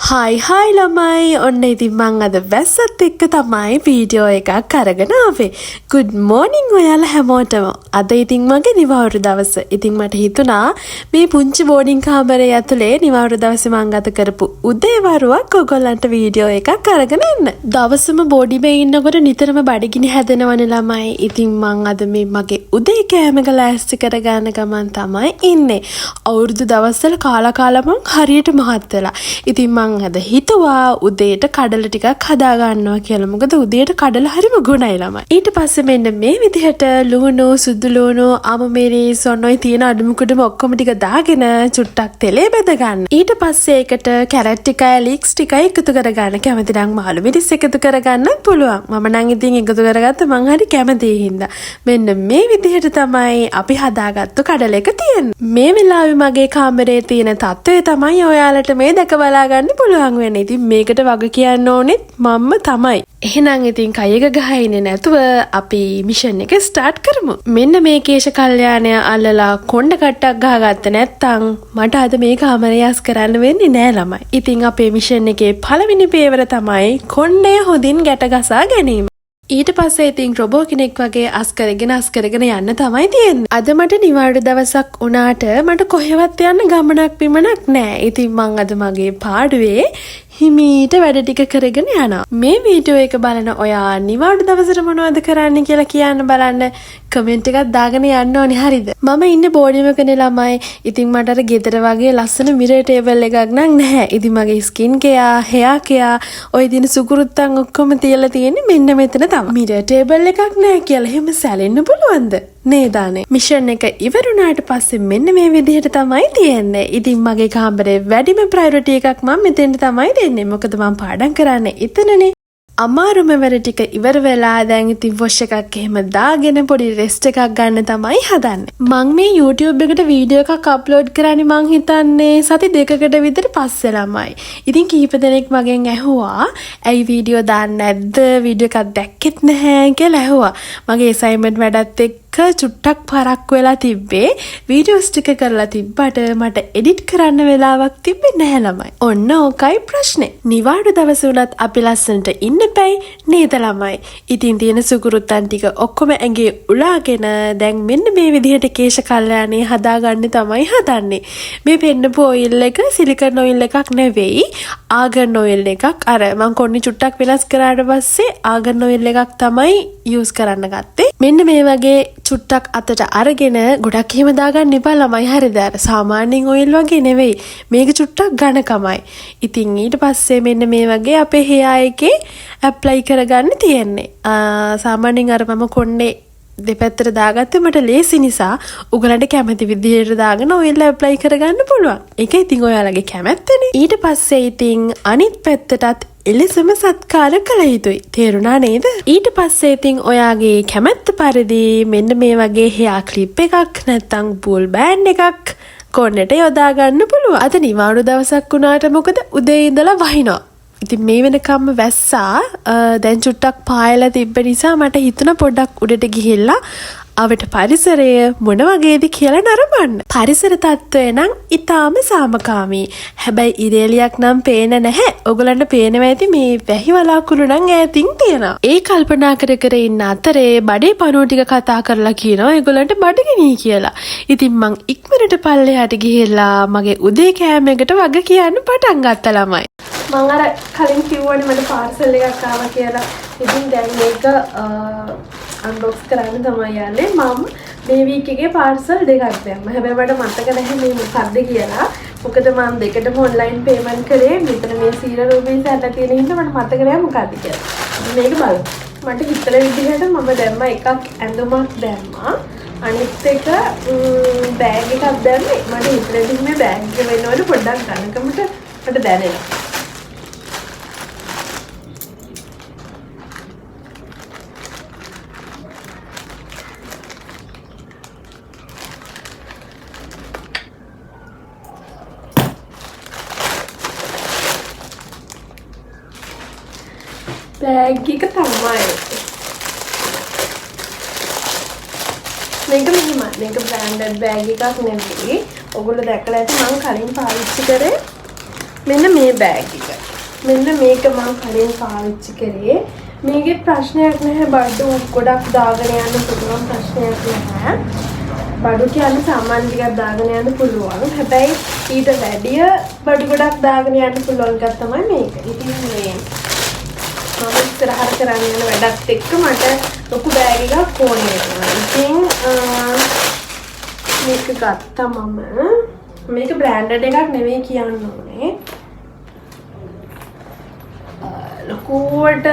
හයි ළමයි ඔන්න ඉතින් මං අද වැස්සත් එක්ක තමයි වීඩියෝ එකක් අරගෙන ආවේ. good morning ඔයාලා හැමෝටම. අද ඉතින් මගේ නිවාඩු දවස. ඉතින් මට හිතුණා මේ පුංචි බෝඩින් කාමරේ ඇතුලේ නිවාඩු දවසේ මං ගත කරපු උදේවරුවක් ඔයගොල්ලන්ට වීඩියෝ එකක් අරගෙන එන්න. දවසම බෝඩිමේ ඉන්නකොට නිතරම බඩගිනි හැදෙනවනේ ළමයි. ඉතින් මං අද මේ මගේ උදේ කෑම ගලාස්ති කරගන්න ගමන් තමයි ඉන්නේ. අවුරුදු දවස්වල කාලා මං හරියට මහත් වෙලා. ඉතින් මං අද හිතුවා උදේට කඩල ටිකක් හදා ගන්නවා කියලා. මොකද උදේට කඩල හරිම ගුණයි ළමයි. ඊට පස්සේ මෙන්න මේ විදිහට ලුණු, සුදු ලුණු, අමමිරිස් ඔන්නෝයි තියෙන අඩුමුකුඩුම ඔක්කොම ටික දාගෙන චුට්ටක් තෙලේ බෙද ගන්න. ඊට පස්සේ ඒකට කැරට් ටිකයි ලීක්ස් ටිකයි එකතු කරගන්න. කැමති නම් මාළු මිරිස් එකතු කරගන්න පුළුවන්. මම නම් ඉතින් එකතු කරගත්ත මං හරි කැමතියි හින්දා. මෙන්න මේ විදිහට තමයි අපි හදාගත්තු කඩල එක තියෙන්නේ. මේ වෙලාවේ මගේ කාමරේ තියෙන තත්ත්වය තමයි ඔයාලට මේ දැක බලා ගන්න පුළුවන් වෙන්නේ. ඉතින් මේකට වග කියන්න ඕනෙත් මම්ම තමයි. එහෙනම් ඉතින් කයක ගහයිනේ නැතුව අපි මිෂන් එක ස්ටාර්ට් කරමු. මෙන්න මේ කේශ කල්යාණය අල්ලලා කොණ්ඩ කට්ටක් ගහගත්ත නැත්තම් මට අද මේ කාමරය යස් කරන්න වෙන්නේ නෑ ළමයි. ඉතින් අපේ මිෂන් එකේ පළවෙනි පියවර තමයි කොණ්ඩය හොඳින් ගැට ගසා ගැනීම. ඊට පස්සේ ඉතින් රොබෝ කෙනෙක් වගේ අස් කරගෙන යන්න තමයි තියෙන්නේ. අද මට නිවාඩු දවසක් වුණාට මට කොහෙවත් යන්න ගමනක් පිමනක් නෑ. ඉතින් මං අද මගේ පාඩුවේ හිමීට වැඩ ටික කරගෙන යනවා. මේ වීඩියෝ එක බලන ඔයා නිවාඩු දවසට මොනවද කරන්න කියලා කියන්න බලන්න. කමෙන්ට් එකක් දාගෙන යන්න ඕනේ හරිද? මම ඉන්නේ බෝඩියම කනේ ළමයි. ඉතින් මට අර ගෙදර වගේ ලස්සන මිරර් ටේබල් එකක් නම් නැහැ. ඉතින් මගේ ස්කින් කෙයා, හෙයා කෙයා, ඔය දින සුකුරුත්තන් ඔක්කොම තියලා තියෙන්නේ මෙන්න මෙතන තමයි. මිරර් ටේබල් එකක් නැහැ කියලා එහෙම සැලෙන්න පුළුවන්ද? නේදානේ. මිෂන් එක ඉවරුණාට පස්සේ මෙන්න මේ විදිහට තමයි තියෙන්නේ. ඉතින් මගේ කාමරේ වැඩිම ප්‍රයොරිටි එකක් මම මෙතෙන්ට තමයි දෙන්නේ. මොකද මම පාඩම් කරන්නේ එතනනේ. අමාරුම වැඩ ටික ඉවර වෙලා දැන් ඉතින් වොෂ් එකක් එහෙම දාගෙන පොඩි රෙස්ට් එකක් ගන්න තමයි හදන්නේ. මම මේ YouTube එකට වීඩියෝ එකක් අප්ලෝඩ් කරන්නේ මං හිතන්නේ සති දෙකකට විතර පස්සේ ළමයි. ඉතින් කීප දෙනෙක් මගෙන් ඇහුවා ඇයි වීඩියෝ දාන්නේ නැද්ද? වීඩියෝ එකක් දැක්කෙත් නැහැ කියලා ඇහුවා. මගේ assignment වැඩත් එක්ක චුට්ටක් පරක් වෙලා තිබ්බේ. වීඩියෝස් ටික කරලා තිබ්බට මට එඩිට් කරන්න වෙලාවක් තිබ්බේ නැහැ ළමයි. ඔන්න ඕකයි ප්‍රශ්නේ. නිවාඩු දවස උනත් අපි ලස්සනට ඉන්න බෑ නේද ළමයි? ඉතින් තියෙන සුකුරුත්තන් ටික ඔක්කොම ඇඟේ උලාගෙන දැන් මෙන්න මේ විදිහට කේශ කල්යාණේ හදාගන්න තමයි හදන්නේ. මේ පෙන්නපු ඔයිල් එක සිලිකන් ඔයිල් එකක් නෙවෙයි. ආගන් ඔයිල් එකක්. අර මං කොන්නේ චුට්ටක් වෙනස් කරාට පස්සේ ආගන් ඔයිල් එකක් තමයි යූස් කරන්න ගත්තේ. මෙන්න මේ වගේ චුට්ටක් අතට අරගෙන ගොඩක් එහෙම දාගන්න එපා ළමයි හරිද? අර සාමාන්‍යයෙන් ඔයිල් වගේ නෙවෙයි. මේක චුට්ටක් ඝනකමයි. ඉතින් ඊට පස්සේ මෙන්න මේ වගේ අපේ හෙයා එකේ ඇප්ලයි කරගන්න තියෙන්නේ. සාමාන්‍යයෙන් අර මම කොණ්ඩේ දෙපැත්තට දාගත්තේ මට ලේසි නිසා උගලන්ට කැමති විදිහට දාගෙන ඔයිල් ඇප්ලයි කරගන්න පුළුවන්. ඒක ඉතින් ඔයාලගේ කැමැත්තනේ. ඊට පස්සේ ඉතින් අනිත් පැත්තටත් එලෙසම සත්කාර කළ යුතුයි. තේරුණා නේද? ඊට පස්සේ ඉතින් ඔයාගේ කැමැත්ත පරිදි මෙන්න මේ වගේ හෙයා ක්ලිප් එකක් නැත්නම් බූල් බෑන්ඩ් එකක් කොන්නට යොදා ගන්න පුළුවන්. අද නිවාඩු දවසක් වුණාට මොකද උදේ ඉඳලා වහිනවා. ඉතින් මේ වෙනකම්ම වැස්සා දැන් චුට්ටක් පායලා තිබ්බ නිසා මට හිතුණා පොඩ්ඩක් උඩට ගිහිල්ලා අවට පරිසරය මොන වගේද කියලා නරඹන්න. පරිසර තත්ත්වය නම් ඊටාම සාමකාමී. හැබැයි ඉරේලියක් නම් පේන නැහැ. ඔයගලන්ට පේනවා ඇති මේ වැහි වලාකුළු නම් ඈතින් තියෙනවා. ඒ කල්පනා කර ඉන්න අතරේ බඩේ පණුව ටික කතා කරලා කියනවා ඒගොල්ලන්ට බඩගිනි කියලා. ඉතින් මං ඉක්මනට පල්ලෙහාට ගිහිල්ලා මගේ උදේ කෑම එකට වග කියන්න පටන් ගත්තා ළමයි. මං අර කලින් කිව්වනේ මට පාර්සල් එකක් ආවා කියලා. ඉතින් දැන් මේක අන්බොක්ස් කරන්න තමයි යන්නේ. මම මේ වීක් එකේ පාර්සල් දෙකක් දැම්මා. හැබැයි මට මතක නැහැ මේ මොකක්ද කියලා. මොකද මම දෙකටම ඔන්ලයින් පේමන්ට් කරේ. මෙතන මේ 0 රුපීස් ඇටලා තියෙන හින්දා මට මතක නැහැ මොකක්ද කියලා. මේක බලන්න. මට හිතන විදිහට මම දැම්මා එකක් ඇඳුමක් දැම්මා. අනිත් එක බෑග් එකක් දැම්මේ. මට හිතන විදිහ මේ බෑග් එක වෙනවලු පොඩ්ඩක් ගණකමට මට දැනෙනවා. බෑග් එක තමයි. මේක මෙහිමයි. මේක බ්‍රෑන්ඩඩ් බෑග් එකක් නෙවෙයි. ඔයගොල්ලෝ දැකලා ඇති මම කලින් පාවිච්චි කරේ මෙන්න මේ බෑග් එක. මෙන්න මේක මම කලින් පාවිච්චි කරේ. මේකේ ප්‍රශ්නයක් නැහැ. බඩු ගොඩක් දාගෙන යන්න පුළුවන් ප්‍රශ්නයක් නැහැ. බඩු කියන්නේ සාමාන්‍ය ටිකක් දාගෙන යන්න පුළුවන්. හැබැයි ඊට වැඩිය බඩු ගොඩක් දාගෙන යන්න පුළුවන් එකක් තමයි මේක. ඉතින් මේ මම ඉස්සරහට කරන්න යන වැඩත් එක්ක මට ලොකු බෑග් එකක් ඕනේ වෙනවා. ඉතින් මේක ගත්තා මම. මේක බ්‍රෑන්ඩඩ් එකක් නෙවෙයි කියන්න ඕනේ. ලොකුවට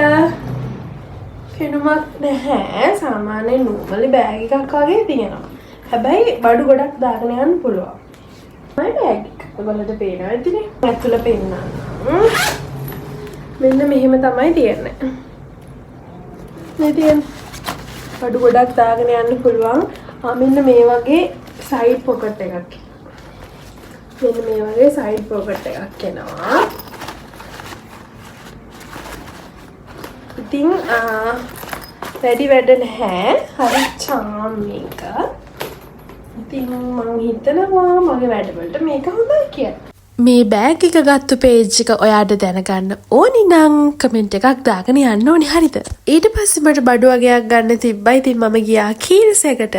පෙනුමක් නැහැ. සාමාන්‍ය නෝමලි බෑග් එකක් වගේ තියෙනවා. හැබැයි බඩු ගොඩක් දාගෙන යන්න පුළුවන්. මම බෑග් එක ඔයගොල්ලන්ට පේනවා ඇතිනේ. ඇතුළ පෙන්නන්න. මෙන්න මෙහෙම තමයි තියෙන්නේ. මේ තියෙන බඩු ගොඩක් දාගෙන යන්න පුළුවන්. මෙන්න මේ වගේ සයිඩ් පොකට් එකක්. මෙන්න මේ වගේ සයිඩ් පොකට් එකක් එනවා. ඉතින් වැඩි වැඩ නැහැ. හරි චාම් මේක. ඉතින් මම හිතනවා මගේ වැඩවලට මේක හොඳයි කියලා. මේ බෑග් එක ගත්ත පේජ් එක ඔයාට දැනගන්න ඕනි නම් කමෙන්ට් එකක් දාගෙන යන්න ඕනි හරිද? ඊට පස්සේ මට බඩු වගේක් ගන්න තිබ්බා. ඉතින් මම ගියා කීල්ස් එකට.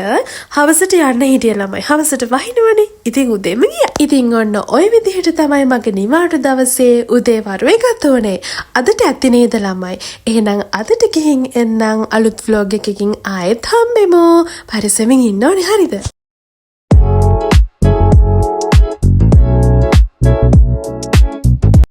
හවසට යන්න හිටිය ළමයි. හවසට වහිනවනේ. ඉතින් උදේම ගියා. ඉතින් ඔන්න ওই විදිහට තමයි මගේ නිවාඩු දවසේ උදේ වරුවේ ගත උනේ. අදට ඇති නේද ළමයි? එහෙනම් අදට ගිහින් එන්නම් අලුත් vlog එකකින් ආයෙත් හම්බෙමු. පරිස්සමින් ඉන්න ඕනි හරිද?